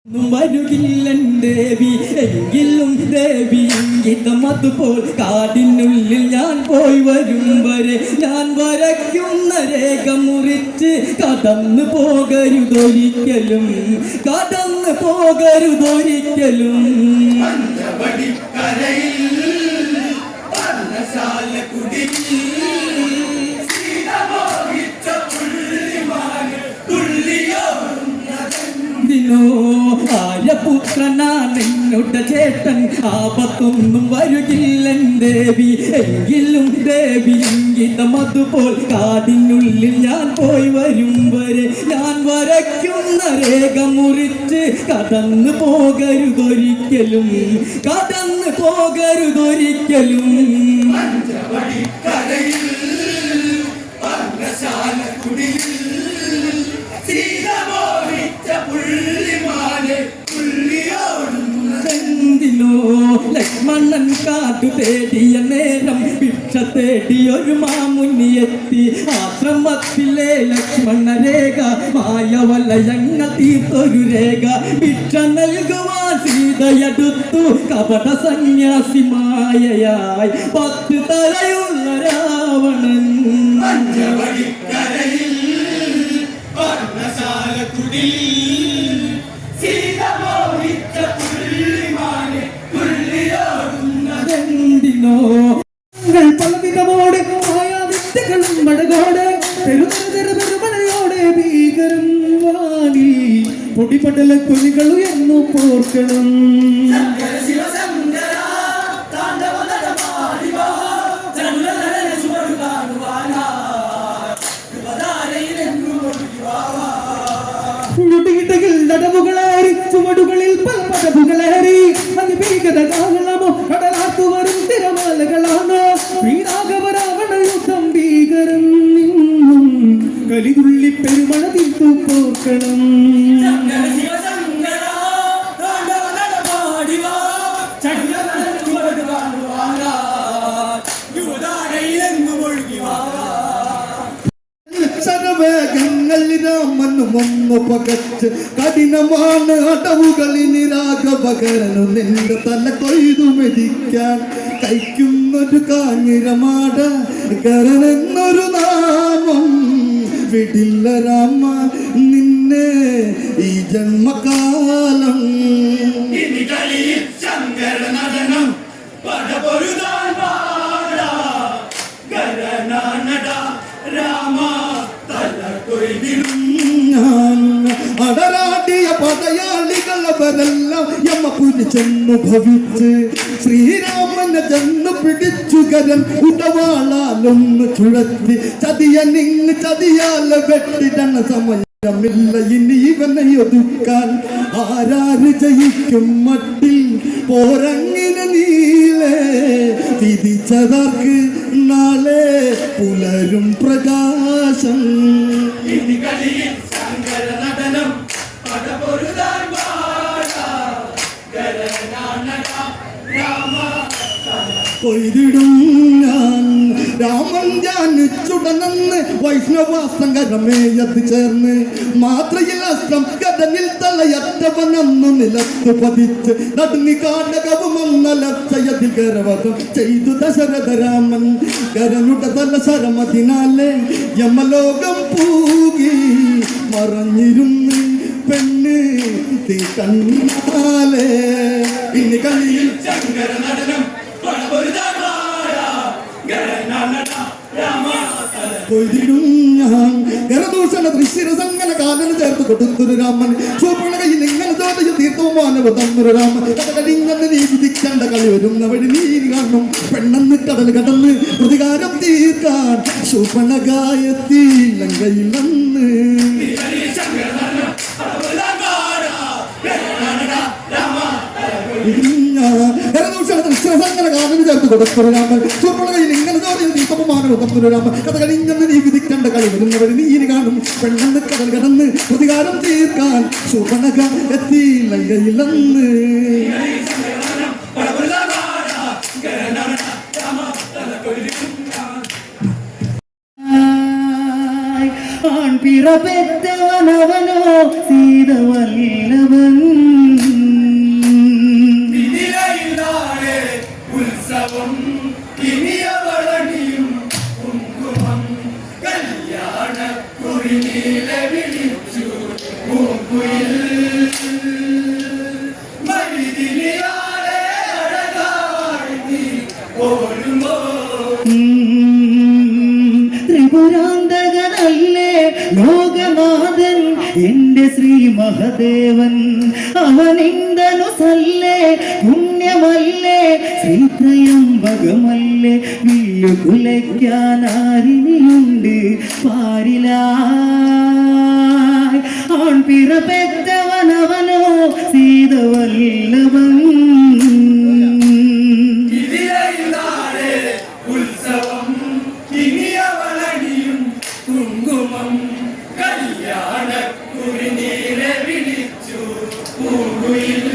വരുകില്ലൻ ദേവി എങ്കിലും ദേവി ഇംഗിതം അതുപോൽ കാടിനുള്ളിൽ ഞാൻ പോയി വരും വരെ ഞാൻ വരയ്ക്കുന്ന രേഖ മുറിച്ച് കടന്നു പോകരുതൊരിക്കലും കടന്നു പോകരുതൊരിക്കലും ആര്യപുത്രനാണ് എന്നോട് ചേട്ടൻ ആപത്തൊന്നും വരുകില്ലൻ ദേവി എങ്കിലും ദേവി ഇംഗിതം അതുപോൽ കാടിനുള്ളിൽ ഞാൻ പോയി വരും വരെ ഞാൻ വരയ്ക്കുന്ന രേഖ മുറിച്ച് കടന്നു പോകരുതൊരിക്കലും കടന്നു പോകരുതൊരിക്കലും ലക്ഷ്മണൻ കാട്ടു തേടിയ നേരം ഭിക്ഷ തേടിയൊരു മാമുനിയെത്തി ആശ്രമത്തിലെ ലക്ഷ്മണ രേഖ മായവലയങ്ങ തീർത്തൊരു രേഖ ഭിക്ഷ നൽകുവാൻ സീതയെടുത്തു കപട സന്യാസി മായയായി 10 തലയുള്ള രാവണൻ പലവിധമോട് ആയാവിദ്യകളും മഴകോട് പെരുമഴയോടെ ഭീകരം വാങ്ങി പൊടിപടല കൊലികൾ ഉയർന്നു പോർക്കണം നടവുകളേറി ചുവടുകളിൽ പല പടവുകളേറി അതിഭീകര കാഹളമോ കടലാത്തു വരും തിരമാലകളാണ് ശ്രീരാഘവരാവണ യുദ്ധം ഭീകരം കലിതുള്ളി പെരുമഴ തീർത്തു പോർക്കണം രാമനുമൊന്നു പകച്ച് കഠിനമാണ് അടവുകളിന് രാഘവകരനു നിന്റെ തല കൊയ്തു മെതിക്കാൻ കഴിക്കുന്നൊരു കാഞ്ഞിരമാട കരനെന്നൊരു നാമം വിടില്ല രാമ നിന്നെ ഈ ജന്മകാലം അടരാടിയ പടയാളികളവരെല്ലാം യമപുരി ചെന്നു ഭവിച്ച് ശ്രീരാമനെ ചെന്നു പിടിച്ചു കരൻ ഉടവാളാലൊന്ന് ചുഴത്തി ചതിയനിങ് ചതിയാല വെട്ടിടണ സമയമില്ല ഇനി ഇവനെ ഒതുക്കാൻ ആരാര് ജയിക്കും മട്ടിൽ പോരങ്ങിന നീലേ വിധിച്ചതർക്ക് നാളെ പുലരും പ്രകാശം കൊയ്തിടും ഞാൻ രാമൻ ജാനിച്ചുടനെന്ന് വൈഷ്ണവാസങ്കരമേയത്ത് ചേർന്ന് മാത്രയിൽ അസ്ത്രം കടനിൽ തലയറ്റവനെന്നു നിലത്ത് പതിച്ച് നടുങ്ങി കാടകവുമൊന്നലച്ചയതിൽ ഗർവതം ചെയ്തു ദശരഥ രാമൻ കരനുടെ തല ശരമതിനാലെ യമലോകം പൂകി മറഞ്ഞിരുന്ന് പെണ്ണ് തീ കണ്ണാലേ ഇനി കളിയിൽ ശങ്കര നടനം കൊയ്തിടും ഞാൻ ഗരദൂഷണ ദൃശ്യരസങ്ങനെ കാലന് ചേർത്ത് കൊടുത്തൊരു രാമൻ ചുവപ്പുണകയിൽ ഇങ്ങനെ ചോദ്യം തീർത്ഥവുമാനവ തന്നൊരു രാമൻ കഥ കഴിഞ്ഞെന്ന് നീ വിധിക്കണ്ട കളി വരുന്ന വഴി നീ കാണും പെണ്ണെന്ന് കടൽ കടന്ന് പ്രതികാരം തീർക്കാൻ ശുഭണകായത്തി ലങ്കയിൽ വന്ന് ചേർത്ത് കൊടുത്തൊരു രാമൻ ചുവപ്പുണകയിൽ ഇങ്ങനെ ചോദ്യം തീർത്ഥവുമാനവ തന്നൊരു രാമൻ കഥ കഴിഞ്ഞെന്ന് നീ വിധിക്കണ്ട കളി വരുന്നവർ നീ കാണും പെണ്ണെന്ന് കടൽ കടന്ന് പ്രതികാരം തീർക്കാൻ ശുഭണക എത്തി ലങ്കയിലെന്ന് ആൺ പിറ പെറ്റവനവനോ സീതവല്ലവൻ ശ്രീ മഹദേവൻ അവനിന്ദനു സല്ലേ പുണ്യമല്ലേ ശ്രീത്രയംബകമല്ലേ വില്ലു കുലയ്ക്കാൻ ആരിനിയുണ്ട് പാരിലായി ആൺ പിറ പെറ്റവനവനോ സീതവല്ലഭൻ ഉത്സവം ഇനിയവളണിയും കുങ്കുമം കല്യാണക്കുറി നീരെ വിളിച്ചു പൂങ്കുയിൽ